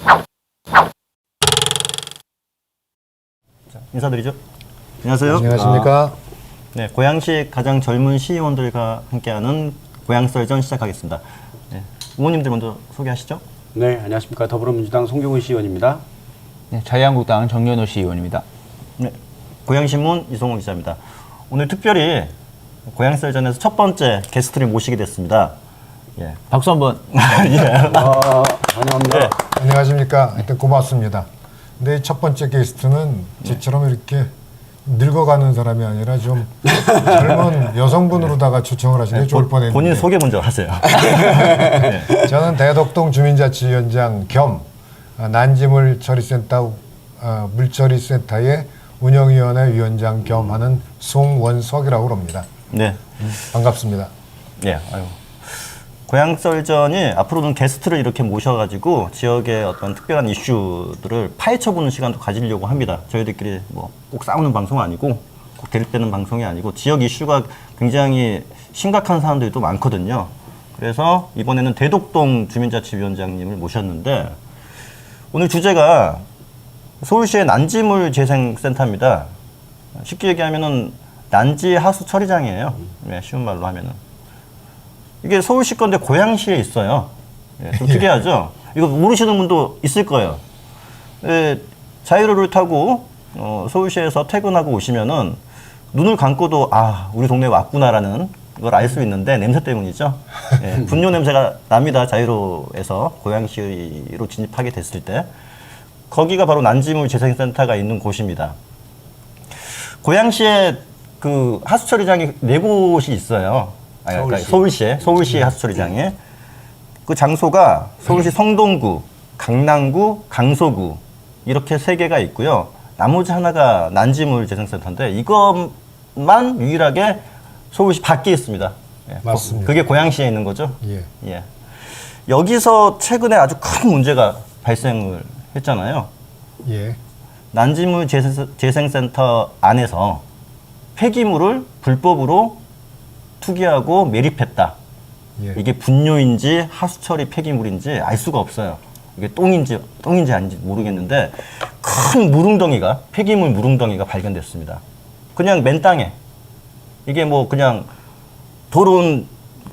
자, 인사드리죠. 안녕하세요. 안녕하십니까. 네, 고양시 가장 젊은 시의원들과 함께하는 고양썰전 시작하겠습니다. 네, 의원님들 먼저 소개하시죠. 네, 안녕하십니까. 더불어민주당 송경훈 시의원입니다. 네, 자유한국당 정연호 시의원입니다. 네, 고양신문 이송호 기자입니다. 오늘 특별히 고양썰전에서 첫 번째 게스트를 모시게 됐습니다. 예. 박수 한번. 예. 환영합니다. 네. 안녕하십니까. 하여튼 고맙습니다. 근데 첫 번째 게스트는 저처럼 이렇게 늙어가는 사람이 아니라 좀 젊은 여성분으로다가 초청을 하시는 게 좋을 뻔했는데. 본인 소개 먼저 하세요. 저는 대덕동 주민자치위원장 겸 난지물처리센터 물처리센터의 운영위원회 위원장 겸 하는 송원석이라고 합니다. 네. 반갑습니다. 예. 아유. 고양썰전이 앞으로는 게스트를 이렇게 모셔가지고 지역의 어떤 특별한 이슈들을 파헤쳐보는 시간도 가지려고 합니다. 저희들끼리 뭐 꼭 싸우는 방송 아니고 꼭 대립되는 방송이 아니고 지역 이슈가 굉장히 심각한 사람들도 많거든요. 그래서 이번에는 대덕동 주민자치위원장님을 모셨는데 오늘 주제가 서울시의 난지물 재생센터입니다. 쉽게 얘기하면은 난지 하수 처리장이에요. 네, 쉬운 말로 하면은. 이게 서울시 건데 고양시에 있어요. 예, 좀 특이하죠? 이거 모르시는 분도 있을 거예요. 예, 자유로를 타고 서울시에서 퇴근하고 오시면은 눈을 감고도 아, 우리 동네에 왔구나라는 걸 알 수 있는데 냄새 때문이죠. 예, 분뇨 냄새가 납니다. 자유로에서 고양시로 진입하게 됐을 때. 거기가 바로 난지물 재생센터가 있는 곳입니다. 고양시에 그 하수처리장이 4곳이 있어요. 아니, 그러니까 서울시 하수처리장에 그 장소가 서울시 성동구, 강남구, 강서구 이렇게 3개가 있고요. 나머지 하나가 난지물 재생센터인데 이것만 유일하게 서울시 밖에 있습니다. 예, 맞습니다. 그게 고양시에 있는 거죠. 예. 예. 여기서 최근에 아주 큰 문제가 발생을 했잖아요. 예. 난지물 재생센터 안에서 폐기물을 불법으로 투기하고 매립했다. 예. 이게 분뇨인지 하수처리 폐기물인지 알 수가 없어요. 이게 똥인지 아닌지 모르겠는데 큰 무릉덩이가 폐기물 무릉덩이가 발견됐습니다. 그냥 맨 땅에 이게 뭐 그냥 더러운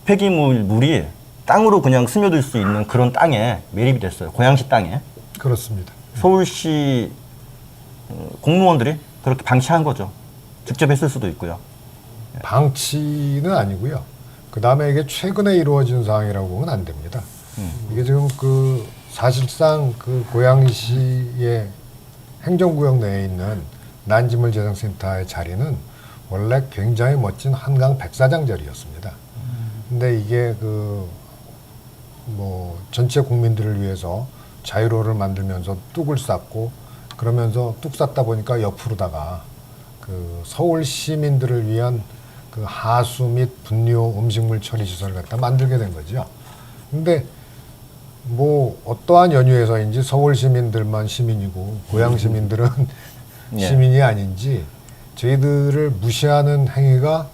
폐기물이 땅으로 그냥 스며들 수 있는 그런 땅에 매립이 됐어요. 고양시 땅에. 그렇습니다. 서울시 공무원들이 그렇게 방치한 거죠. 직접 했을 수도 있고요. 방치는 아니고요. 그 다음에 이게 최근에 이루어진 사항이라고 보면 안 됩니다. 이게 지금 그 사실상 그 고양시의 행정구역 내에 있는 난지물 재생센터의 자리는 원래 굉장히 멋진 한강 백사장 자리였습니다. 근데 이게 그 뭐 전체 국민들을 위해서 자유로를 만들면서 뚝을 쌌고 그러면서 뚝 쌌다 보니까 옆으로다가 그 서울 시민들을 위한 그 하수 및 분뇨 음식물 처리 시설을 갖다 만들게 된 거죠. 근데 뭐 어떠한 연유에서인지 서울 시민들만 시민이고 고양 시민들은 예. 시민이 아닌지 저희들을 무시하는 행위가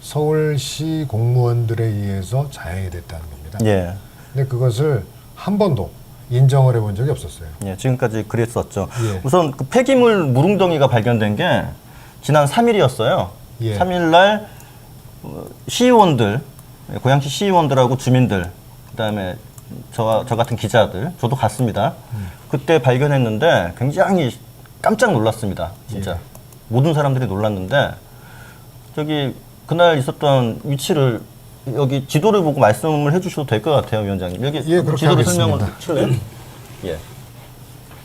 서울시 공무원들에 의해서 자행이 됐다는 겁니다. 예. 근데 그것을 한 번도 인정을 해본 적이 없었어요. 예, 지금까지 그랬었죠. 예. 우선 그 폐기물 무릉덩이가 발견된 게 지난 3일이었어요. 예. 3일 날 시의원들, 고양시 시의원들하고 주민들, 그다음에 저 같은 기자들, 저도 갔습니다. 그때 발견했는데 굉장히 깜짝 놀랐습니다. 진짜. 예. 모든 사람들이 놀랐는데 저기 그날 있었던 위치를 여기 지도를 보고 말씀을 해주셔도 될 것 같아요, 위원장님. 여기 예, 그렇게 지도를 하겠습니다. 설명을 칠래요? 예.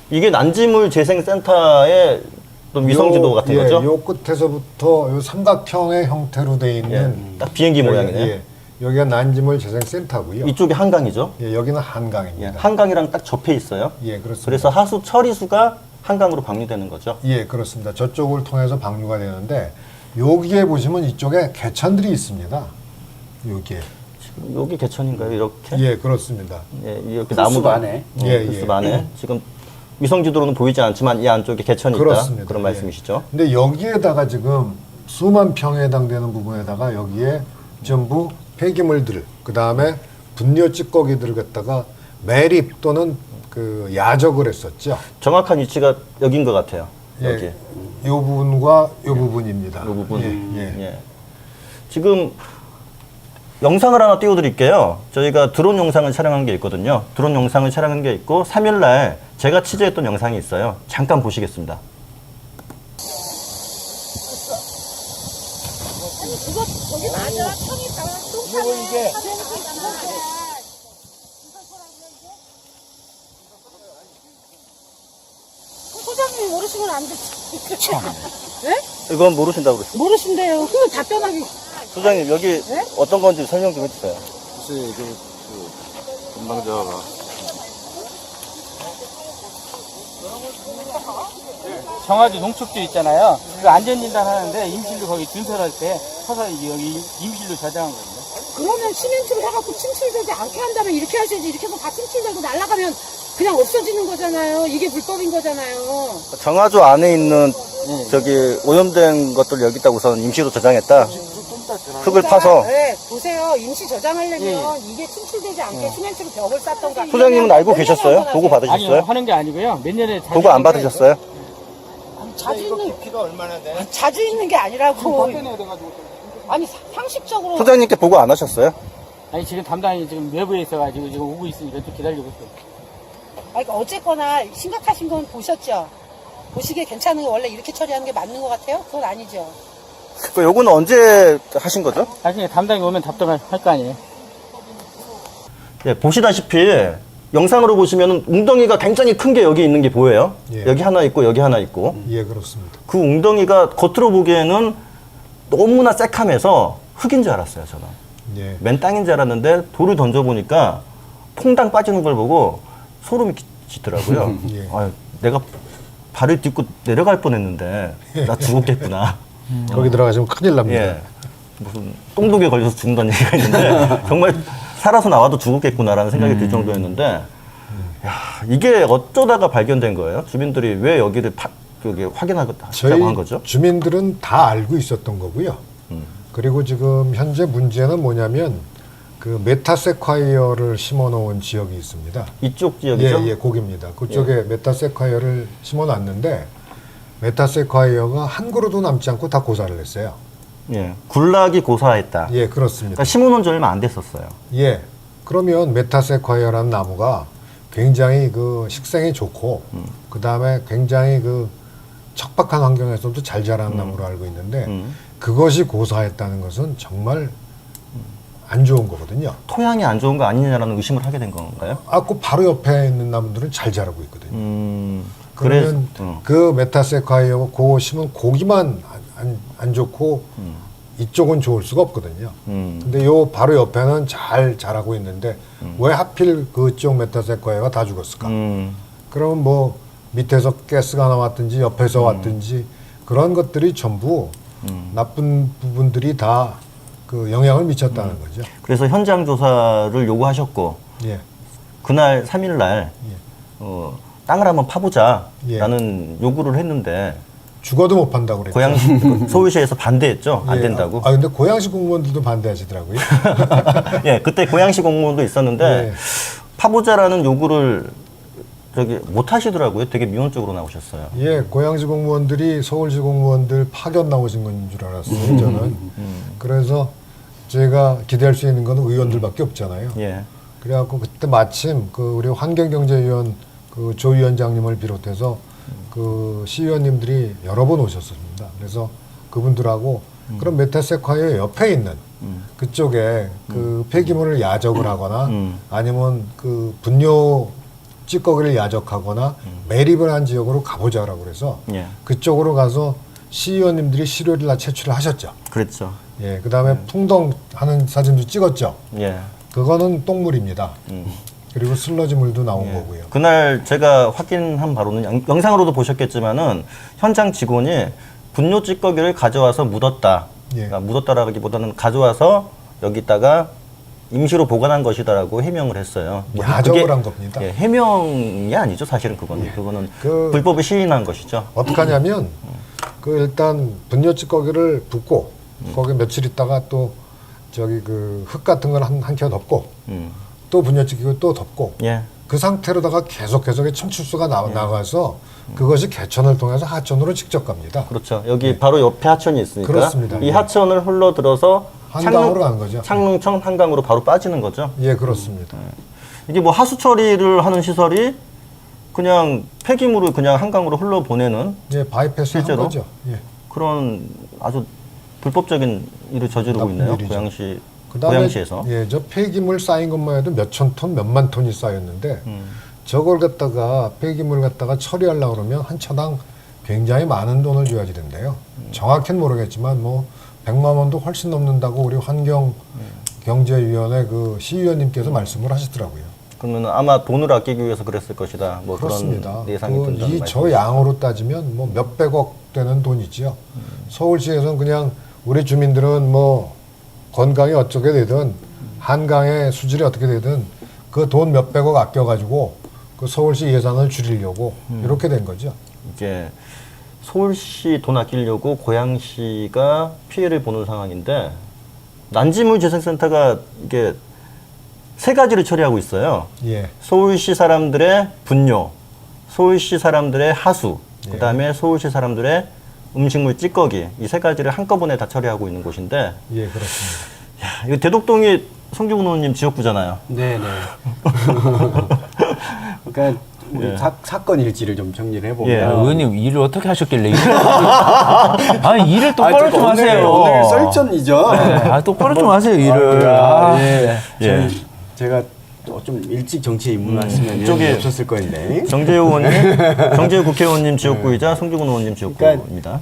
이게 난지물 재생센터의 또 위성지도 같은 거죠? 요 끝에서부터 요 삼각형의 형태로 되어 있는 딱 비행기 모양이네요. 예, 여기가 난지물 재생센터고요. 이쪽이 한강이죠? 예, 여기는 예, 한강입니다. 한강이랑 딱 접해 있어요. 예, 그렇습니다. 그래서 하수 처리수가 한강으로 방류되는 거죠. 예, 그렇습니다. 저쪽을 통해서 방류가 되는데 여기에 보시면 이쪽에 개천들이 있습니다. 여기에. 여기 개천인가요? 이렇게? 예, 그렇습니다. 예, 이렇게 풀숲 나무가 안에. 예, 풀숲 예. 안에 지금 위성지도로는 보이지 않지만 이 안쪽에 개천이 그렇습니다. 있다. 그런 예. 말씀이시죠? 근데 여기에다가 지금 수만 평에 해당되는 부분에다가 여기에 전부 폐기물들, 그 다음에 분뇨 찌꺼기들을 갖다가 매립 또는 그 야적을 했었죠. 정확한 위치가 여긴 것 같아요. 여기. 예, 요 부분과 요 부분입니다. 이 부분. 예, 예. 예. 지금 영상을 하나 띄워드릴게요. 저희가 드론 영상을 촬영한 게 있거든요. 드론 영상을 촬영한 게 있고 3일날 제가 취재했던 영상이 있어요. 잠깐 보시겠습니다. 이거 거기 맞아. 천이 똥 이게 소장님이 모르시면 안 되지. 네? 이건 모르신다고 그러시죠? 모르신대요. 그거 답변하기. 소장님 여기 네? 어떤 건지 설명 좀 해주세요. 청와대 농축도 있잖아요. 그 안전진단 하는데 임실로 거기 준설할 때 서서 여기 임실로 저장한 거예요. 그러면 시멘트를 해갖고 침출되지 않게 한다면 이렇게 하셔야지. 이렇게 해서 다 침출되고 날아가면 그냥 없어지는 거잖아요. 이게 불법인 거잖아요. 정화조 안에 있는 저기 오염된 것들 여기 있다고 우선 임시로 저장했다. 흙을 파서. 네, 보세요. 임시 저장하려면 이게 침출되지 않게 시멘트로 벽을 쌓던가. 소장님은 알고 계셨어요? 보고 아니요, 받으셨어요? 하는 게 아니고요. 몇 년에 보고 안 받으셨어요? 자주 있는 자주 있는 게 아니라고. 아니 상식적으로 소장님께 보고 안 하셨어요? 아니 지금 담당이 지금 외부에 있어가지고 지금 오고 있으니까 좀 기다리고 있어요. 아니, 그러니까 어쨌거나 심각하신 건 보셨죠? 보시기에 괜찮은 거 원래 이렇게 처리하는 게 맞는 것 같아요? 그건 아니죠. 그 요거는 언제 하신 거죠? 나중에 담당이 오면 답변을 할 거 아니에요. 예, 보시다시피 영상으로 보시면 웅덩이가 굉장히 큰 게 여기 있는 게 보여요. 예. 여기 하나 있고 여기 하나 있고. 예, 그렇습니다. 그 웅덩이가 겉으로 보기에는 너무나 새카매서 흙인 줄 알았어요, 저는. 예. 맨 땅인 줄 알았는데 돌을 던져보니까 퐁당 빠지는 걸 보고 소름이 끼치더라고요. 예. 아, 내가 발을 딛고 내려갈 뻔했는데 나 죽었겠구나. 거기 들어가시면 큰일 납니다. 예. 무슨 똥독에 걸려서 죽는다는 얘기가 있는데 정말 살아서 나와도 죽었겠구나라는 생각이 들 정도였는데 야, 이게 어쩌다가 발견된 거예요? 주민들이 왜 여기를 여기 확인하자고 저희 한 거죠? 주민들은 다 알고 있었던 거고요. 그리고 지금 현재 문제는 뭐냐면 그 메타세콰이어를 심어놓은 지역이 있습니다. 이쪽 지역이죠? 예, 예, 거기입니다. 그쪽에 메타세콰이어를 심어놨는데 메타세콰이어가 한 그루도 남지 않고 다 고사를 했어요. 예. 군락이 고사했다. 예, 그렇습니다. 그러니까 심어놓은 지 얼마 안 됐었어요. 예, 그러면 메타세콰이어라는 나무가 굉장히 그 식생이 좋고 그 다음에 굉장히 그 척박한 환경에서도 잘 자라는 나무로 알고 있는데 그것이 고사했다는 것은 정말 안 좋은 거거든요. 토양이 안 좋은 거 아니냐라는 의심을 하게 된 건가요? 아, 그 바로 옆에 있는 나무들은 잘 자라고 있거든요. 그래서 그러면 그 메타세콰이어 그 심은 고기만 안 좋고 이쪽은 좋을 수가 없거든요. 근데 요 바로 옆에는 잘 자라고 있는데 왜 하필 그쪽 메타세콰이어가 다 죽었을까? 그러면 뭐 밑에서 가스가 나왔든지 옆에서 왔든지 그런 것들이 전부 나쁜 부분들이 다 그 영향을 미쳤다는 거죠. 그래서 현장 조사를 요구하셨고 예. 그날 3일날 땅을 한번 파보자라는 예. 요구를 했는데 죽어도 못 판다고 그랬죠. 고양시 서울시에서 반대했죠. 안 예. 된다고. 근데 고양시 공무원들도 반대하시더라고요. 예, 그때 고양시 공무원도 있었는데 예. 파보자라는 요구를 저기 못 하시더라고요. 되게 미온적으로 나오셨어요. 예, 고양시 공무원들이 서울시 공무원들 파견 나오신 건 줄 알았어요, 저는. 그래서 제가 기대할 수 있는 건 의원들밖에 없잖아요. 예. 그래갖고 그때 마침 그 우리 환경경제위원 그 조 위원장님을 비롯해서 그 시의원님들이 여러 번 오셨습니다. 그래서 그분들하고 그럼 메타세콰이어 옆에 있는 그쪽에 그 폐기물을 야적을 하거나 아니면 그 분뇨 찌꺼기를 야적하거나 매립을 한 지역으로 가보자라고 그래서 예. 그쪽으로 가서 시의원님들이 시료를 다 채취를 하셨죠. 그랬죠. 예, 그 다음에 풍덩하는 사진도 찍었죠. 예. 그거는 똥물입니다. 그리고 슬러지 물도 나온 거고요. 그날 제가 확인한 바로는 영상으로도 보셨겠지만은 현장 직원이 분뇨 찌꺼기를 가져와서 묻었다. 예. 그러니까 묻었다라기보다는 가져와서 여기다가 임시로 보관한 것이다라고 해명을 했어요. 뭐 야적을 그게, 한 겁니다. 예, 해명이 아니죠, 사실은 그거는. 그거는 불법에 시인한 것이죠. 어떻게 하냐면 그 일단 분뇨 찌꺼기를 붓고 거기 며칠 있다가 또 저기 그 흙 같은 걸 한 켜 덮고 또 분뇨 찌꺼기 또 덮고 예. 그 상태로다가 계속해서 침출수가 나가서 그것이 개천을 통해서 하천으로 직접 갑니다. 그렇죠. 여기 바로 옆에 하천이 있으니까 그렇습니다. 이 하천을 흘러들어서 한강으로 가는 거죠. 창릉청 한강으로 바로 빠지는 거죠. 예, 그렇습니다. 이게 뭐 하수 처리를 하는 시설이 그냥 폐기물을 그냥 한강으로 흘러보내는 예, 바이패스 한 실제로? 거죠. 예. 그런 아주 불법적인 일을 저지르고 나쁜 있네요. 일이죠. 고양시, 고양시에서. 예, 저 폐기물 쌓인 것만 해도 몇천 톤, 몇만 톤이 쌓였는데 저걸 갖다가 폐기물 갖다가 처리하려고 그러면 한 차당 굉장히 많은 돈을 줘야지 된대요. 정확히는 모르겠지만 뭐 100만 원도 훨씬 넘는다고 우리 환경경제위원회 그 시의원님께서 말씀을 하시더라고요. 그러면 아마 돈을 아끼기 위해서 그랬을 것이다. 뭐 그렇습니다. 그런 예상이 든다는 이 저 말씀이시죠. 양으로 따지면 뭐 몇백억 되는 돈이지요. 서울시에서는 그냥 우리 주민들은 뭐 건강이 어떻게 되든 한강의 수질이 어떻게 되든 그 돈 몇백억 아껴가지고 그 서울시 예산을 줄이려고 이렇게 된 거죠. 이게 서울시 돈 아끼려고 고양시가 피해를 보는 상황인데 난지물 재생센터가 이게 세 가지를 처리하고 있어요. 예. 서울시 사람들의 분뇨, 서울시 사람들의 하수, 예. 그다음에 서울시 사람들의 음식물 찌꺼기 이 세 가지를 한꺼번에 다 처리하고 있는 곳인데 예, 그렇습니다. 야, 이거 대덕동이 성규근 의원님 지역구잖아요. 네네. 그러니까 우리 사건 일지를 좀 정리를 해보면 예. 의원님 일을 어떻게 하셨길래 일을 아니 일을 똑바로 좀 하세요. 오늘 썰전이죠. 네, 똑바로 좀 하세요 일을. 예. 예. 제가 좀 일찍 정치에 입문했으면 이쪽에 이쪽에 없었을 거인데. 정재우 의원님, 정재우 국회의원님 지역구이자 성규근 의원님 지역구입니다.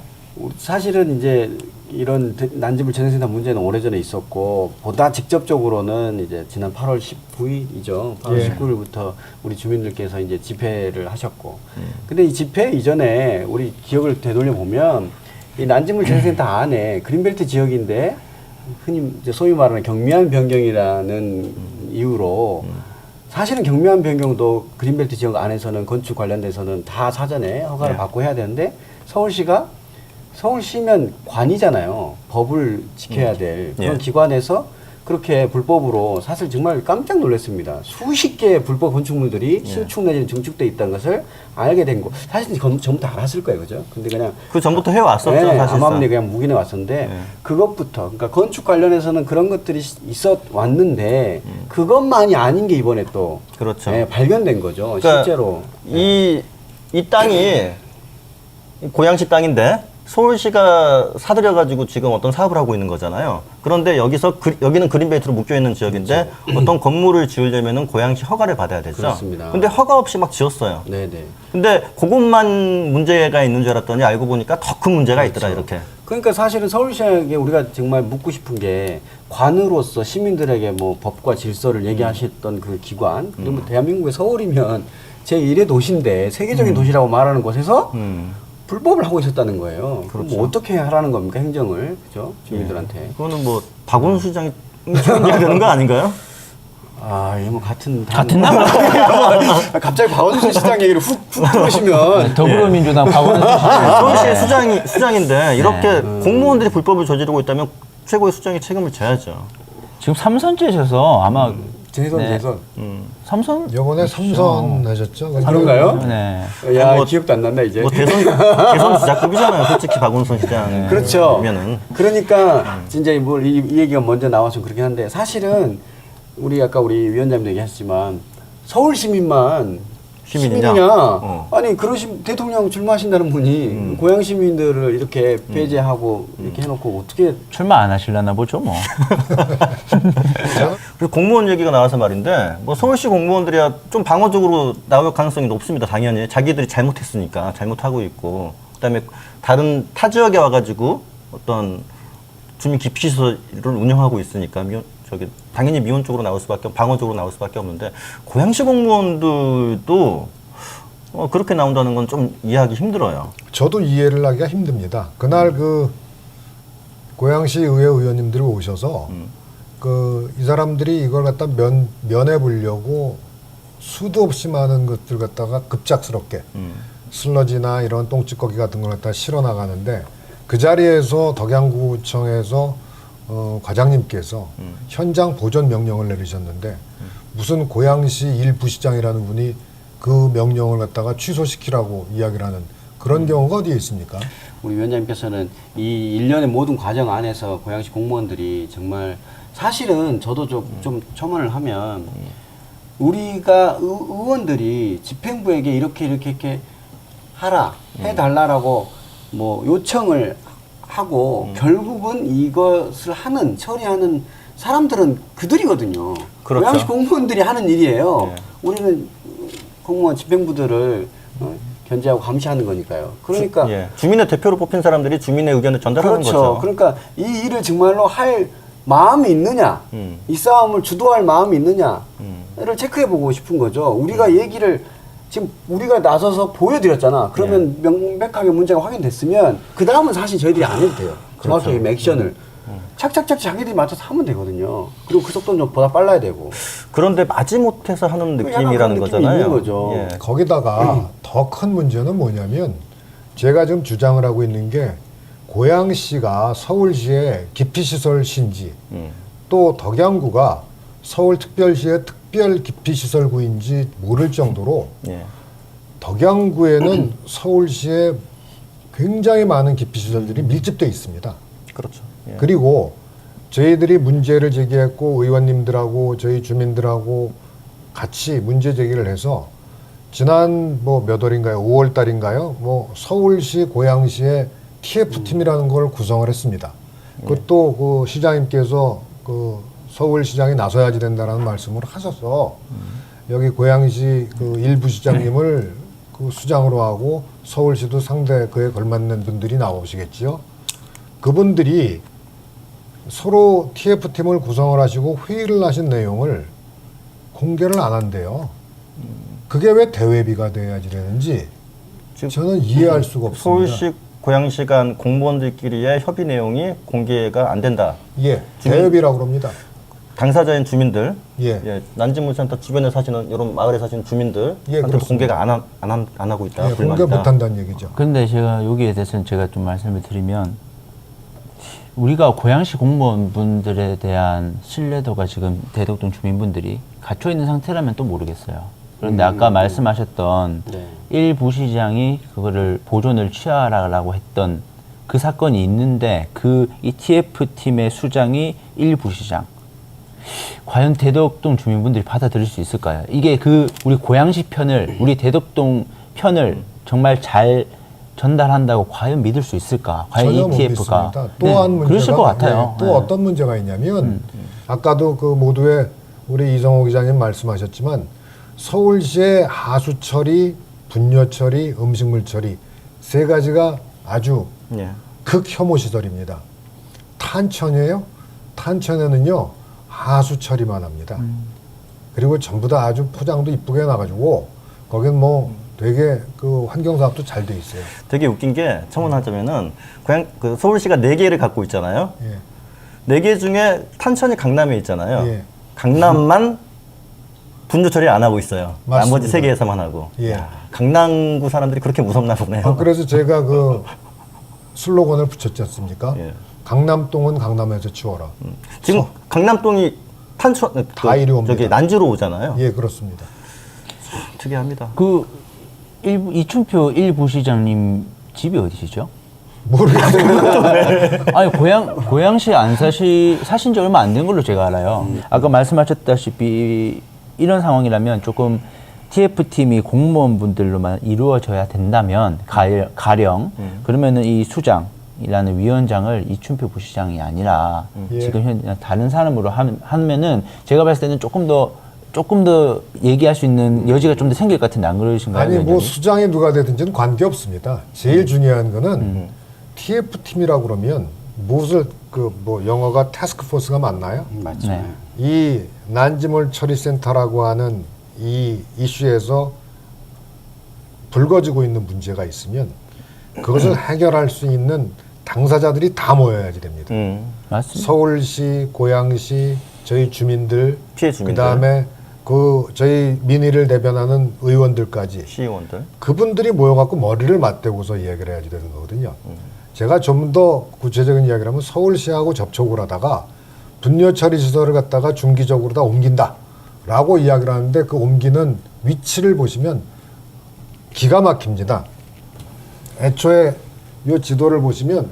사실은 이제 이런 난지물 재생센터 문제는 오래전에 있었고 보다 직접적으로는 이제 지난 8월 19일이죠. 8월 예. 19일부터 우리 주민들께서 이제 집회를 하셨고 근데 이 집회 이전에 우리 기억을 되돌려 보면 이 난지물 재생센터 안에 그린벨트 지역인데 흔히 이제 소위 말하는 경미한 변경이라는 이유로 사실은 경미한 변경도 그린벨트 지역 안에서는 건축 관련돼서는 다 사전에 허가를 네. 받고 해야 되는데 서울시면 관이잖아요. 법을 지켜야 될 그런 예. 기관에서 그렇게 불법으로 사실 정말 깜짝 놀랐습니다. 수십 개의 불법 건축물들이 신축 내지는 증축돼 있다는 것을 알게 된 거. 사실 전부터 알았을 거예요, 그죠? 근데 그냥 그 전부터 해왔었죠, 네, 사실상. 암암리 그냥 묵인해 왔었는데 네. 그것부터 그러니까 건축 관련해서는 그런 것들이 있어 왔는데 그것만이 아닌 게 이번에 또 그렇죠. 네, 발견된 거죠. 그러니까 실제로 이 땅이 고양시 땅인데 서울시가 사들여가지고 지금 어떤 사업을 하고 있는 거잖아요. 그런데 여기는 그린벨트로 묶여있는 지역인데 어떤 건물을 지으려면은 고양시 허가를 받아야 되죠. 그렇습니다. 근데 허가 없이 막 지었어요. 네네. 근데 그것만 문제가 있는 줄 알았더니 알고 보니까 더 큰 문제가 있더라, 이렇게. 그러니까 사실은 서울시에게 우리가 정말 묻고 싶은 게 관으로서 시민들에게 뭐 법과 질서를 얘기하셨던 그 기관 그리고 뭐 대한민국의 서울이면 제1의 도시인데 세계적인 도시라고 말하는 곳에서 불법을 하고 있었다는 거예요. 그럼 그렇죠. 뭐 어떻게 하라는 겁니까 행정을 그죠 주민들한테? 그거는 뭐 박원순 시장이 책임져야 되는 거 아닌가요? 아, 이거 뭐 같은 나라 갑자기 박원순 시장 얘기를 훅 들으시면 더불어민주당 박원순 서울시의 수장인데 이렇게 공무원들이 불법을 저지르고 있다면 최고의 수장이 책임을 져야죠. 지금 삼선제셔서 아마 재선 네. 재선. 삼선 요번에 삼선 하셨죠? 그런가요? 네. 야 뭐- 기억도 안 난다 이제. 뭐 대선 주자급이잖아요. 솔직히 박원순 시장이면은. 그렇죠. 그러니까 진짜 이 얘기가 먼저 나와서 그렇긴 한데 사실은 우리 아까 우리 위원장님도 얘기하셨지만 서울 시민만 시민이냐? 아니 그러신 대통령 출마하신다는 분이 고향 시민들을 이렇게 배제하고 이렇게 해놓고 어떻게 출마 안 하실려나 보죠 뭐. 그리고 공무원 얘기가 나와서 말인데 뭐 서울시 공무원들이야 좀 방어적으로 나올 가능성이 높습니다. 당연히 자기들이 잘못했으니까 잘못하고 있고 그다음에 다른 타 지역에 와가지고 어떤 주민 기피시설을 운영하고 있으니까 당연히 미온적으로 나올 수밖에 방어적으로 나올 수밖에 없는데 고양시 공무원들도 그렇게 나온다는 건 좀 이해하기 힘들어요. 저도 이해를 하기가 힘듭니다. 그날 그 고양시 의회 의원님들이 오셔서 이 사람들이 이걸 갖다 면해 보려고 수도 없이 많은 것들 갖다가 급작스럽게 슬러지나 이런 똥찌꺼기 같은 걸 갖다 실어 나가는데 그 자리에서 덕양구청에서 과장님께서 현장 보존 명령을 내리셨는데 무슨 고양시 일부시장이라는 분이 그 명령을 갖다가 취소시키라고 이야기를 하는 그런 경우가 어디에 있습니까? 우리 위원장님께서는 이 일련의 모든 과정 안에서 고양시 공무원들이 정말 사실은 저도 좀 첨언을 하면 우리가 의원들이 집행부에게 이렇게 하라 해달라라고 뭐 요청을 하고 결국은 이것을 처리하는 사람들은 그들이거든요. 그렇죠. 고양시 공무원들이 하는 일이에요. 네. 우리는 공무원 집행부들을 견제하고 감시하는 거니까요. 그러니까 예. 주민의 대표로 뽑힌 사람들이 주민의 의견을 전달하는 그렇죠. 거죠. 그러니까 이 일을 정말로 할 마음이 있느냐, 이 싸움을 주도할 마음이 있느냐를 체크해보고 싶은 거죠. 우리가 얘기를 지금 우리가 나서서 보여드렸잖아. 그러면 명백하게 문제가 확인됐으면 그 다음은 사실 저희들이 안 해도 돼요. 정확하게 액션을 착착착 자기들이 맞춰서 하면 되거든요. 그리고 그 속도는 좀 보다 빨라야 되고. 그런데 마지못해서 하는 약간 그런 느낌이라는 느낌이 거잖아요. 있는 거죠. 예. 거기다가 더 큰 문제는 뭐냐면 제가 지금 주장을 하고 있는 게 고양시가 서울시의 기피시설 신지 또 덕양구가 서울특별시의 특별기피시설구인지 모를 정도로 예. 덕양구에는 서울시에 굉장히 많은 기피시설들이 밀집되어 있습니다. 그렇죠. 예. 그리고 저희들이 문제를 제기했고 의원님들하고 저희 주민들하고 같이 문제 제기를 해서 지난 뭐 몇 월인가요? 5월 달인가요? 뭐 서울시 고양시의 TF팀이라는 걸 구성을 했습니다. 그것도 그 시장님께서 그 서울시장이 나서야지 된다라는 말씀을 하셔서 여기 고양시 그 일부 시장님을 그 수장으로 하고 서울시도 상대 그에 걸맞는 분들이 나오시겠지요. 그분들이 서로 TF팀을 구성을 하시고 회의를 하신 내용을 공개를 안 한대요. 그게 왜 대외비가 돼야지 되는지 저는 이해할 수가 없습니다. 서울시, 고양시 간 공무원들끼리의 협의 내용이 공개가 안 된다. 예, 주민- 대외비라고 합니다. 당사자인 주민들, 예. 난지물센터 주변에 사시는 이런 마을에 사시는 주민들 예, 한테도 그렇습니다. 공개가 안 하고 있다. 예, 불만이다. 공개 못한다는 얘기죠. 그런데 제가 여기에 대해서는 제가 좀 말씀을 드리면 우리가 고양시 공무원분들에 대한 신뢰도가 지금 대덕동 주민분들이 갖춰 있는 상태라면 또 모르겠어요. 그런데 아까 말씀하셨던 네. 일부시장이 그거를 보존을 취하라고 했던 그 사건이 있는데 그 ETF팀의 수장이 일부시장. 과연 대덕동 주민분들이 받아들일 수 있을까요? 이게 그 우리 고양시 편을, 우리 대덕동 편을 정말 잘 전달한다고 과연 믿을 수 있을까? 과연 전혀 못 ETF가 믿습니다. 또한 문제가 그러실 것 같아요. 또 어떤 문제가 있냐면 아까도 그 모두에 우리 이성호 기자님 말씀하셨지만 서울시의 하수 처리, 분뇨 처리, 음식물 처리 세 가지가 아주 예. 극혐오 시설입니다. 탄천이에요. 탄천에는요 하수 처리만 합니다. 그리고 전부 다 아주 포장도 이쁘게 나가지고 거긴 뭐 되게 그 환경 사업도 잘 돼 있어요. 되게 웃긴 게 첨언하자면은 그 서울시가 4개를 갖고 있잖아요. 예. 4개 중에 탄천이 강남에 있잖아요. 예. 강남만 분뇨 처리 안 하고 있어요. 맞습니다. 나머지 3개에서만 하고. 예. 야, 강남구 사람들이 그렇게 무섭나 보네요. 그래서 제가 그 슬로건을 붙였지 않습니까? 예. 강남동은 강남에서 치워라. 지금 강남동이 탄천 다 이리 옵니다. 저기 난지로 오잖아요. 예, 그렇습니다. 특이합니다. 그 이춘표 일부시장님 집이 어디시죠? 모르겠어요. 아니 고양시 안 사신 지 얼마 안 된 걸로 제가 알아요. 아까 말씀하셨다시피 이런 상황이라면 조금 TF팀이 공무원분들로만 이루어져야 된다면 가령 그러면은 이 수장이라는 위원장을 이춘표 부시장이 아니라 예. 지금 현 다른 사람으로 하면은 제가 봤을 때는 조금 더 얘기할 수 있는 여지가 좀 더 생길 것 같은데 안 그러신가요? 아니 뭐 위원장님? 수장이 누가 되든지는 관계 없습니다. 제일 중요한 거는 TF팀이라고 그러면 무엇을 그 뭐 영어가 태스크포스가 맞나요? 맞죠. 네. 이 난지물 처리센터라고 하는 이 이슈에서 불거지고 있는 문제가 있으면 그것을 해결할 수 있는 당사자들이 다 모여야지 됩니다. 맞습니다. 서울시, 고양시, 저희 주민들, 피해 주민들. 그다음에 그 저희 민의를 대변하는 의원들까지 시의원들. 그분들이 모여갖고 머리를 맞대고서 이야기를 해야지 되는 거거든요. 제가 좀 더 구체적인 이야기를 하면 서울시하고 접촉을 하다가 분뇨 처리 시설을 갖다가 중기적으로 다 옮긴다. 라고 이야기를 하는데 그 옮기는 위치를 보시면 기가 막힙니다. 애초에 이 지도를 보시면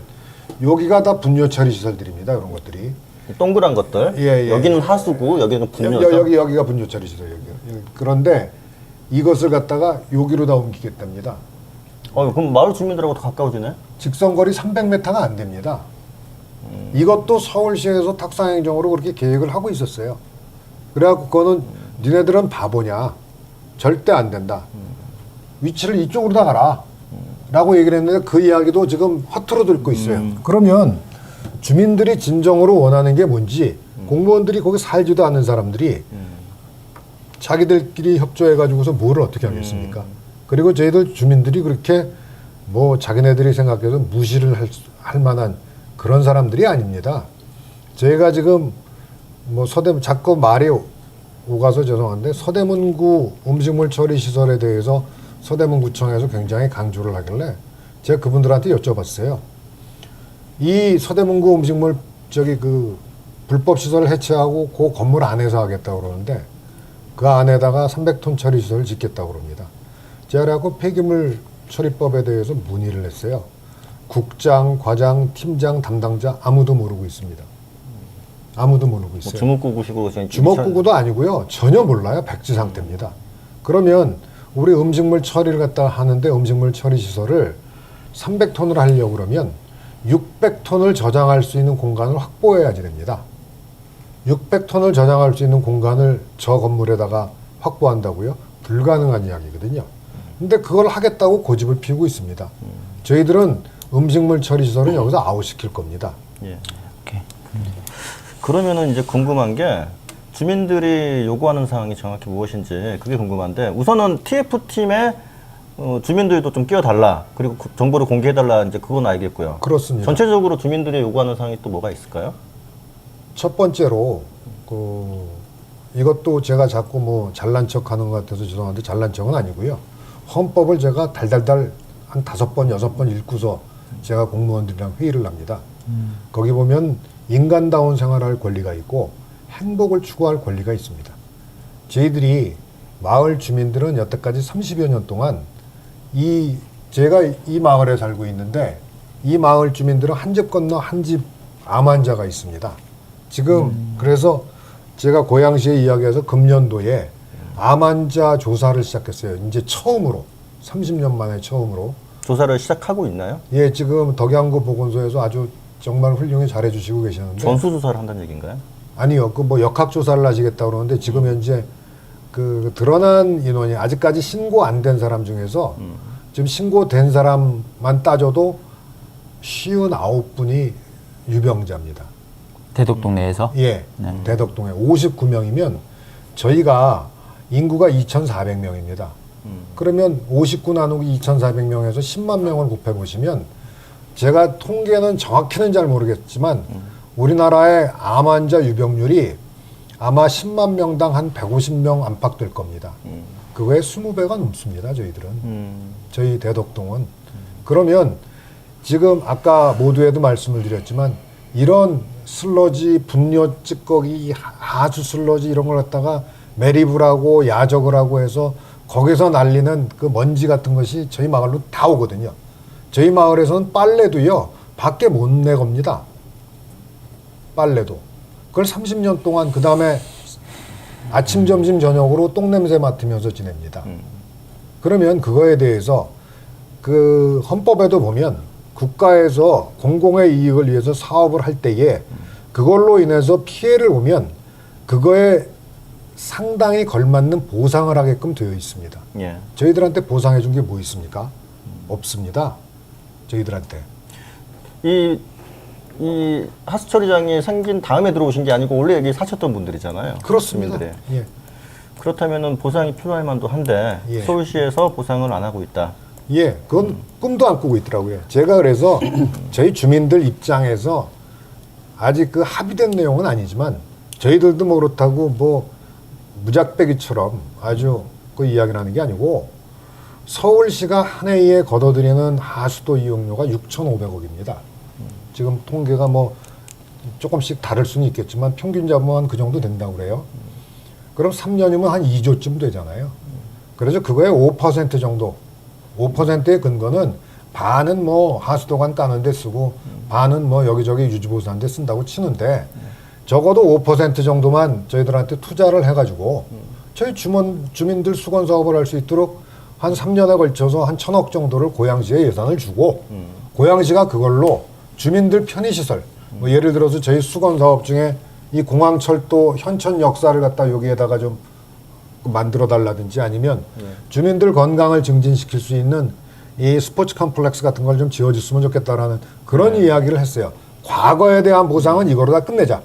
여기가 다 분뇨 처리 시설들입니다. 이런 것들이. 동그란 것들. 예. 여기는 하수구, 여기는 분뇨죠. 여기가 분뇨 처리 시설. 여기. 그런데 이것을 갖다가 여기로 다 옮기겠답니다. 그럼 마을 주민들하고 더 가까워지네? 직선거리 300m가 안 됩니다. 이것도 서울시에서 탁상행정으로 그렇게 계획을 하고 있었어요. 그래갖고 그거는 니네들은 바보냐. 절대 안 된다. 위치를 이쪽으로 다 가라. 라고 얘기를 했는데 그 이야기도 지금 허투루 듣고 있어요. 그러면 주민들이 진정으로 원하는 게 뭔지 공무원들이 거기 살지도 않는 사람들이 자기들끼리 협조해가지고서 뭐를 어떻게 하겠습니까? 그리고 저희들 주민들이 그렇게 뭐 자기네들이 생각해서 무시를 할 만한 그런 사람들이 아닙니다. 저희가 지금 뭐 자꾸 말이 오가서 죄송한데 서대문구 음식물 처리 시설에 대해서 서대문구청에서 굉장히 강조를 하길래 제가 그분들한테 여쭤봤어요. 이 서대문구 음식물 그 불법 시설을 해체하고 그 건물 안에서 하겠다고 그러는데 그 안에다가 300톤 처리 시설을 짓겠다고 그럽니다. 제가 그래갖고 폐기물 처리법에 대해서 문의를 했어요. 국장, 과장, 팀장, 담당자 아무도 모르고 있습니다. 아무도 모르고 있어요. 주먹구구시고 주먹구구도 아니고요. 전혀 몰라요. 백지 상태입니다. 그러면 우리 음식물 처리를 갖다 하는데 음식물 처리 시설을 300톤을 하려고 그러면 600톤을 저장할 수 있는 공간을 확보해야지 됩니다. 600톤을 저장할 수 있는 공간을 저 건물에다가 확보한다고요? 불가능한 이야기거든요. 근데 그걸 하겠다고 고집을 피우고 있습니다. 저희들은 음식물 처리 시설은 여기서 아웃시킬 겁니다. 예. 오케이. 그러면은 이제 궁금한 게 주민들이 요구하는 사항이 정확히 무엇인지 그게 궁금한데 우선은 TF팀에 주민들도 좀 끼워달라 그리고 정보를 공개해달라 이제 그건 알겠고요. 그렇습니다. 전체적으로 주민들이 요구하는 사항이 또 뭐가 있을까요? 첫 번째로 이것도 제가 자꾸 뭐 잘난 척하는 것 같아서 죄송한데 잘난 척은 아니고요. 헌법을 제가 달달달 한 5번, 6번 읽고서 제가 공무원들이랑 회의를 합니다. 거기 보면 인간다운 생활할 권리가 있고 행복을 추구할 권리가 있습니다. 저희들이 마을 주민들은 여태까지 30여 년 동안 제가 이 마을에 살고 있는데 이 마을 주민들은 한 집 건너 한 집 암 환자가 있습니다. 지금 그래서 제가 고양시에 이야기해서 금년도에 암 환자 조사를 시작했어요. 이제 처음으로 30년 만에 처음으로 조사를 시작하고 있나요? 예, 지금 덕양구 보건소에서 아주 정말 훌륭히 잘해주시고 계시는데 전수조사를 한다는 얘기인가요? 아니요, 그 뭐 역학조사를 하시겠다 그러는데 지금 현재 그 드러난 인원이 아직까지 신고 안 된 사람 중에서 지금 신고된 사람만 따져도 59분이 유병자입니다. 대덕동 내에서? 예, 대덕동에 59명이면 저희가 인구가 2,400명입니다. 그러면 59 나누기 2,400명에서 10만 명을 곱해보시면 제가 통계는 정확히는 잘 모르겠지만 우리나라의 암 환자 유병률이 아마 10만 명당 한 150명 안팎 될 겁니다. 그거의 20배가 넘습니다. 저희들은. 저희 대덕동은. 그러면 지금 아까 모두에도 말씀을 드렸지만 이런 슬러지, 분뇨 찌꺼기, 하수 슬러지 이런 걸 갖다가 매립을 하고 야적을 하고 해서 거기서 날리는 그 먼지 같은 것이 저희 마을로 다 오거든요. 저희 마을에서는 빨래도요, 밖에 못 내겁니다. 빨래도. 그걸 30년 동안 그 다음에 아침, 점심, 저녁으로 똥냄새 맡으면서 지냅니다. 그러면 그거에 대해서 그 헌법에도 보면 국가에서 공공의 이익을 위해서 사업을 할 때에 그걸로 인해서 피해를 보면 그거에 상당히 걸맞는 보상을 하게끔 되어 있습니다. 예. 저희들한테 보상해 준 게 뭐 있습니까? 없습니다. 저희들한테. 이 하수처리장이 생긴 다음에 들어오신 게 아니고 원래 여기 사셨던 분들이잖아요. 그렇습니다. 주민들이. 예. 그렇다면은 보상이 필요할 만도 한데 예. 서울시에서 보상을 안 하고 있다. 예, 그건 꿈도 안 꾸고 있더라고요. 제가 그래서 저희 주민들 입장에서 아직 그 합의된 내용은 아니지만 저희들도 뭐 그렇다고 뭐 무작배기처럼 아주 그 이야기를 하는 게 아니고 서울시가 한 해에 걷어들이는 하수도 이용료가 6,500억입니다. 지금 통계가 뭐 조금씩 다를 수는 있겠지만 평균 잡으면 그 정도 된다고 그래요. 그럼 3년이면 한 2조쯤 되잖아요. 그래서 그거의 5% 정도, 5%의 근거는 반은 뭐 하수도관 까는 데 쓰고 반은 뭐 여기저기 유지보수하는 데 쓴다고 치는데 적어도 5% 정도만 저희들한테 투자를 해가지고 저희 주민들 수건 사업을 할 수 있도록 한 3년에 걸쳐서 한 1,000억 정도를 고양시에 예산을 주고 고양시가 그걸로 주민들 편의시설 뭐 예를 들어서 저희 수건 사업 중에 이 공항철도 현천 역사를 갖다 여기에다가 좀 만들어 달라든지 아니면 주민들 건강을 증진시킬 수 있는 이 스포츠 컴플렉스 같은 걸 좀 지어줬으면 좋겠다라는 그런 이야기를 했어요. 과거에 대한 보상은 이거로 다 끝내자.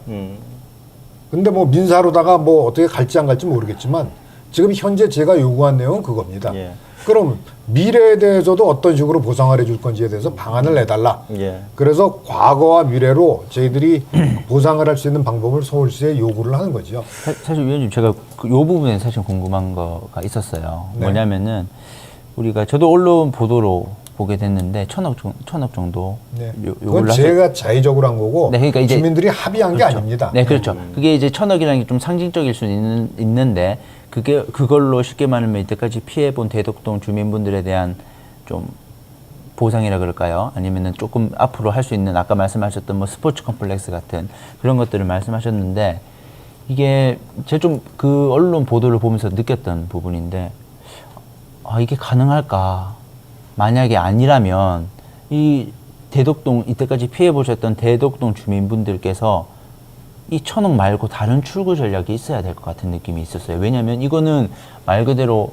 근데 뭐 민사로다가 뭐 어떻게 갈지 안 갈지 모르겠지만 지금 현재 제가 요구한 내용은 그겁니다. 예. 그럼 미래에 대해서도 어떤 식으로 보상을 해줄 건지에 대해서 방안을 내달라. 예. 그래서 과거와 미래로 저희들이 보상을 할 수 있는 방법을 서울시에 요구를 하는 거죠. 사실 위원님 제가 이 부분에 사실 궁금한 거가 있었어요. 네. 뭐냐면은 우리가 저도 언론 보도로 보게 됐는데 1,000억 정도 네. 요구를 그건 제가 자의적으로 한 거고 네, 그러니까 이제 주민들이 합의한 게 아닙니다. 네, 그렇죠. 그게 이제 1,000억이라는 게 좀 상징적일 수는 있는데 그걸로 쉽게 말하면 이때까지 피해본 대덕동 주민분들에 대한 좀 보상이라 그럴까요? 아니면은 조금 앞으로 할 수 있는 아까 말씀하셨던 뭐 스포츠 컴플렉스 같은 그런 것들을 말씀하셨는데 이게 제가 좀 그 언론 보도를 보면서 느꼈던 부분인데 아, 이게 가능할까? 만약에 아니라면 이 대덕동 이때까지 피해 보셨던 대덕동 주민분들께서 이 1,000억 말고 다른 출구 전략이 있어야 될 것 같은 느낌이 있었어요. 왜냐하면 이거는 말 그대로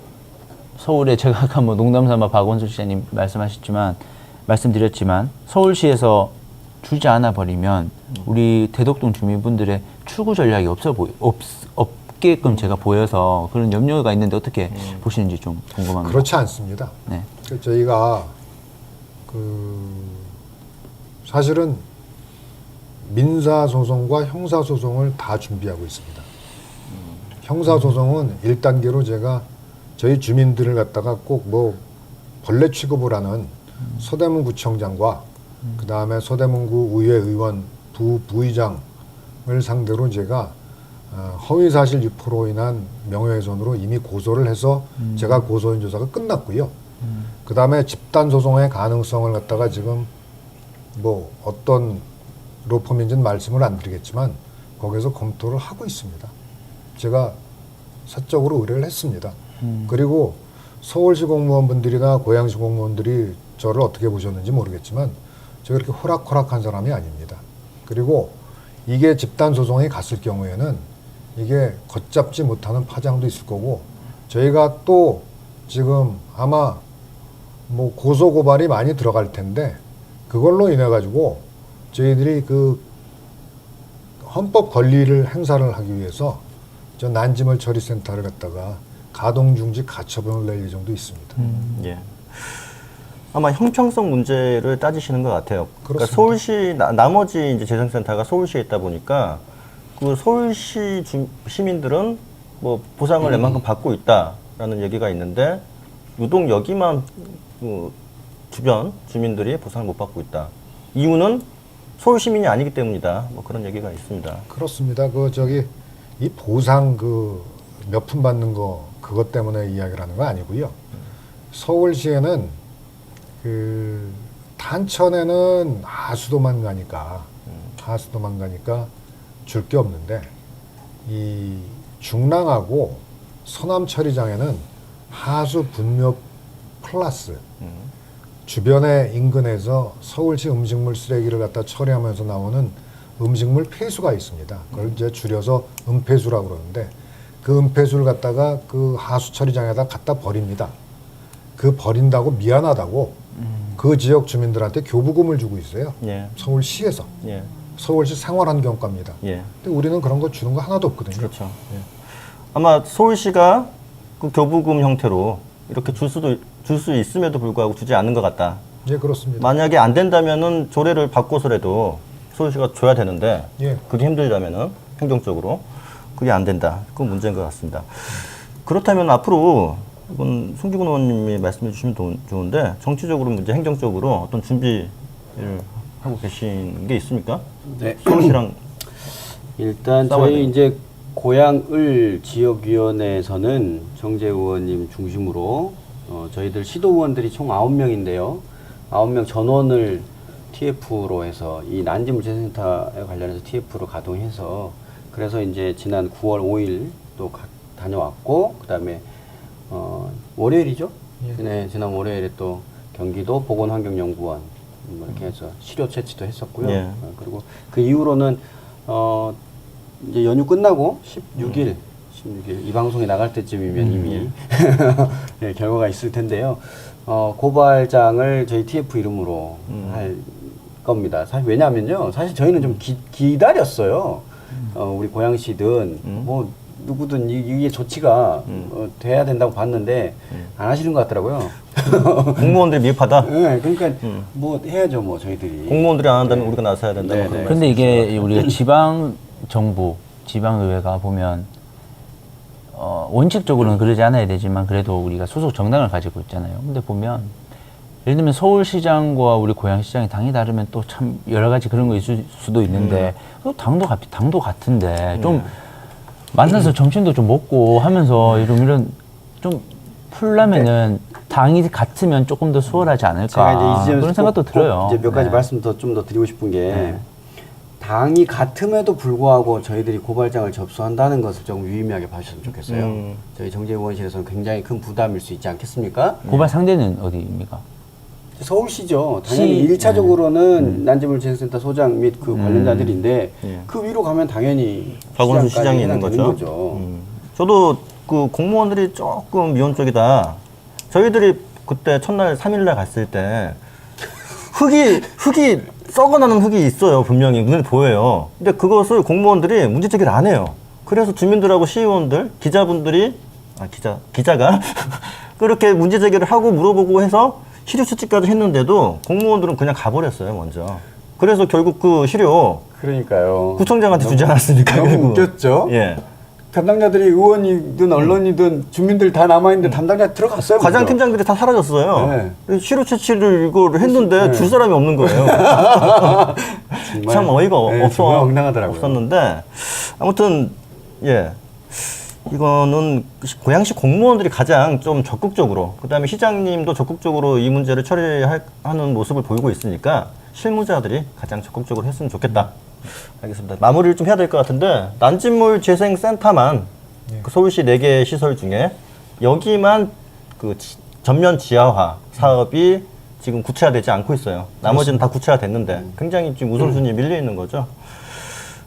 서울에 제가 아까 뭐 농담삼아 박원순 시장님 말씀드렸지만 서울시에서 주지 않아 버리면 우리 대덕동 주민분들의 출구 전략이 없게끔 제가 보여서 그런 염려가 있는데 어떻게 보시는지 좀 궁금합니다. 그렇지 않습니다. 네. 저희가 사실은 민사소송과 형사소송을 다 준비하고 있습니다. 형사소송은 1단계로 제가 저희 주민들을 갖다가 꼭 뭐 벌레 취급을 하는 서대문구청장과 그 다음에 서대문구 의회 의원 부의장을 상대로 제가 허위사실 유포로 인한 명예훼손으로 이미 고소를 해서 제가 고소인 조사가 끝났고요. 그 다음에 집단소송의 가능성을 갖다가 지금 뭐 어떤 로펌인지는 말씀을 안 드리겠지만 거기서 검토를 하고 있습니다. 제가 사적으로 의뢰를 했습니다. 그리고 서울시 공무원분들이나 고양시 공무원들이 저를 어떻게 보셨는지 모르겠지만 제가 그렇게 호락호락한 사람이 아닙니다. 그리고 이게 집단소송에 갔을 경우에는 이게 걷잡지 못하는 파장도 있을 거고 저희가 또 지금 아마 뭐 고소고발이 많이 들어갈 텐데 그걸로 인해 가지고 저희들이 그 헌법 권리를 행사를 하기 위해서 저 난지물 처리센터를 갖다가 가동중지 가처분을 낼 예정도 있습니다. 예. 아마 형평성 문제를 따지시는 것 같아요. 그러니까 그렇습니다. 서울시 나머지 이제 재생센터가 서울시에 있다 보니까 그 서울시 시민들은 뭐 보상을 웬만큼 받고 있다라는 얘기가 있는데 유독 여기만 그 주변 주민들이 보상을 못 받고 있다. 이유는 서울 시민이 아니기 때문이다. 뭐 그런 얘기가 있습니다. 그렇습니다. 이 보상 몇 푼 받는 거 그것 때문에 이야기를 하는 거 아니고요. 서울시에는 탄천에는 하수도만 가니까 줄 게 없는데 이 중랑하고 서남 처리장에는 하수 분묘 플러스 주변의 인근에서 서울시 음식물 쓰레기를 갖다 처리하면서 나오는 음식물 폐수가 있습니다. 그걸 이제 줄여서 음폐수라고 그러는데 그 음폐수를 갖다가 그 하수 처리장에다 갖다 버립니다. 그 버린다고 미안하다고 그 지역 주민들한테 교부금을 주고 있어요. 예. 서울시에서. 예. 서울시 생활환경과입니다. 예. 근데 우리는 그런 거 주는 거 하나도 없거든요. 그렇죠. 예. 아마 서울시가 그 교부금 형태로 이렇게 줄 수 있음에도 불구하고 주지 않는 것 같다. 예, 그렇습니다. 만약에 안 된다면은 조례를 바꿔서라도 서울시가 줘야 되는데 예. 그게 힘들다면은 행정적으로 그게 안 된다. 그건 문제인 것 같습니다. 그렇다면 앞으로 이건 송기군 의원님이 말씀해 주시면 좋은데 정치적으로 문제, 행정적으로 어떤 준비를 하고 계신 게 있습니까? 네. 서울시랑 일단 싸워야 저희 돼요. 이제 고양을 지역위원회에서는 정재 의원님 중심으로 저희들 시도의원들이 총 9명인데요. 9명 전원을 TF로 해서 이 난지물 재생센터에 관련해서 TF로 가동해서 그래서 이제 지난 9월 5일 또 다녀왔고 그다음에 월요일이죠? 네, 지난 월요일에 또 경기도 보건환경연구원 이렇게 해서 시료 채취도 했었고요. 예. 그리고 그 이후로는 이제 연휴 끝나고 16일 이 방송이 나갈 때쯤이면 이미 네, 결과가 있을 텐데요. 고발장을 저희 TF 이름으로 할 겁니다. 사실 왜냐하면요, 사실 저희는 좀 기다렸어요. 우리 고양시든 뭐 누구든 이게 조치가 돼야 된다고 봤는데 안 하시는 것 같더라고요. 공무원들이 미흡하다. 네, 그러니까 뭐 해야죠, 뭐 저희들이. 공무원들이 안 한다면 우리가 나서야 된다. 네, 뭐 그런 네. 근데 이게 우리가 지방 정부, 지방 의회가 보면 원칙적으로는 그러지 않아야 되지만 그래도 우리가 소속 정당을 가지고 있잖아요. 근데 보면 예를 들면 서울시장과 우리 고양시장이 당이 다르면 또 참 여러 가지 그런 거 있을 수도 있는데 또 당도 같은데 좀 만나서 점심도 좀 먹고 하면서 이런 좀 풀려면은 당이 같으면 조금 더 수월하지 않을까 제가 이제 그런 생각도 들어요. 이제 몇 가지 네. 말씀 좀 더 드리고 싶은 게 당이 같음에도 불구하고 저희들이 고발장을 접수한다는 것을 조금 유의미하게 봐주셨으면 좋겠어요. 저희 정재의원실에서는 굉장히 큰 부담일 수 있지 않겠습니까? 고발 상대는 어디입니까? 서울시죠. 당연히 시- 1차적으로는 난지물 재생센터 소장 및 그 관련자들인데 그 위로 가면 당연히 박원순 시장까지 시장이 있는 해당되는 거죠. 저도 그 공무원들이 조금 미온적이다. 저희들이 그때 첫날 3일날 갔을 때 흙이 썩어나는 흙이 있어요. 분명히 눈에 보여요. 근데 그것을 공무원들이 문제제기를 안 해요. 그래서 주민들하고 시의원들, 기자분들이 기자가 그렇게 문제제기를 하고 물어보고 해서 시료 채취까지 했는데도 공무원들은 그냥 가버렸어요, 먼저. 그래서 결국 그 시료 그러니까요. 구청장한테 주지 않았습니까? 너무 결국. 웃겼죠? 예. 담당자들이 의원이든 언론이든 주민들 다 남아있는데 담당자 들어갔어요. 과장 먼저. 팀장들이 다 사라졌어요. 네. 시료 채취를 이걸 했는데 줄 사람이 없는 거예요. 정말, 참 어이가 네, 정말 황당하더라고요. 없었는데 아무튼 예 이거는 고양시 공무원들이 가장 좀 적극적으로 그다음에 시장님도 적극적으로 이 문제를 처리하는 모습을 보이고 있으니까 실무자들이 가장 적극적으로 했으면 좋겠다. 알겠습니다. 마무리를 좀 해야 될 것 같은데 난진물 재생센터만 그 서울시 4개 시설 중에 여기만 그 전면 지하화 사업이 지금 구체화되지 않고 있어요. 나머지는 다 구체화됐는데 굉장히 지금 우선순위에 밀려 있는 거죠.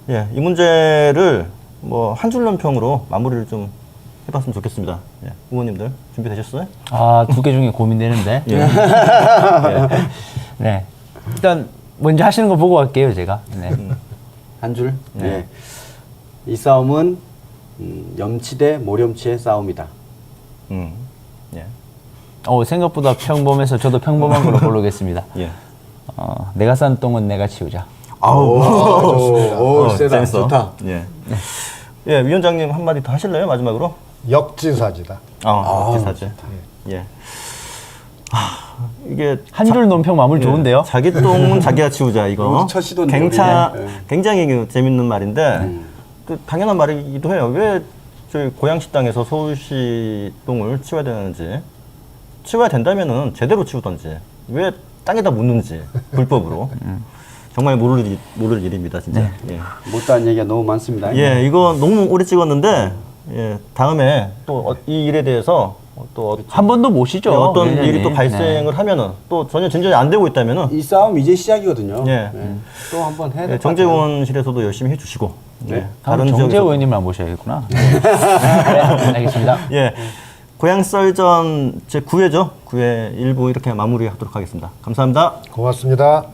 예, 이 문제를 뭐 한 줄 논평으로 마무리를 좀 해봤으면 좋겠습니다. 예, 의원님들 준비되셨어요? 아, 2개 중에 고민되는데. 예. 네. 일단 먼저 하시는 거 보고 갈게요, 제가. 네. 한 줄? 네. 이 싸움은 염치 대 모렴치의 싸움이다. 예. 생각보다 평범해서 저도 평범한 걸로 고르겠습니다. 예. 내가 싼 똥은 내가 치우자. 오, 세다. 재밌어. 좋다. 예. 예, 위원장님 한마디 더 하실래요? 마지막으로? 역지사지다. 역지사지. 예. 이게 한 줄 논평 마무리 좋은데요? 자기 똥은 자기가 치우자 이거. 우리 첫 시도인데, 굉장히 그 재밌는 말인데 그 당연한 말이기도 해요. 왜 저희 고양시당에서 서울시 똥을 치워야 되는지 치워야 된다면은 제대로 치우던지 왜 땅에다 묻는지 불법으로 정말 모를 일입니다 진짜. 예. 못다한 얘기가 너무 많습니다. 예, 이거 너무 오래 찍었는데 예, 다음에 또 이 일에 대해서 또 한 번 더 모시죠. 어떤 위원장님. 일이 또 발생을 하면은 또 전혀 진전이 안 되고 있다면은 이 싸움 이제 시작이거든요. 예. 또 한번 해야 예, 될것 같아요. 정재원실에서도 열심히 해주시고 네. 예, 다른 정재 의원님만 모셔야겠구나. 네, 알겠습니다. 예, 고양썰전 제 9회죠. 9회 1부 이렇게 마무리하도록 하겠습니다. 감사합니다. 고맙습니다.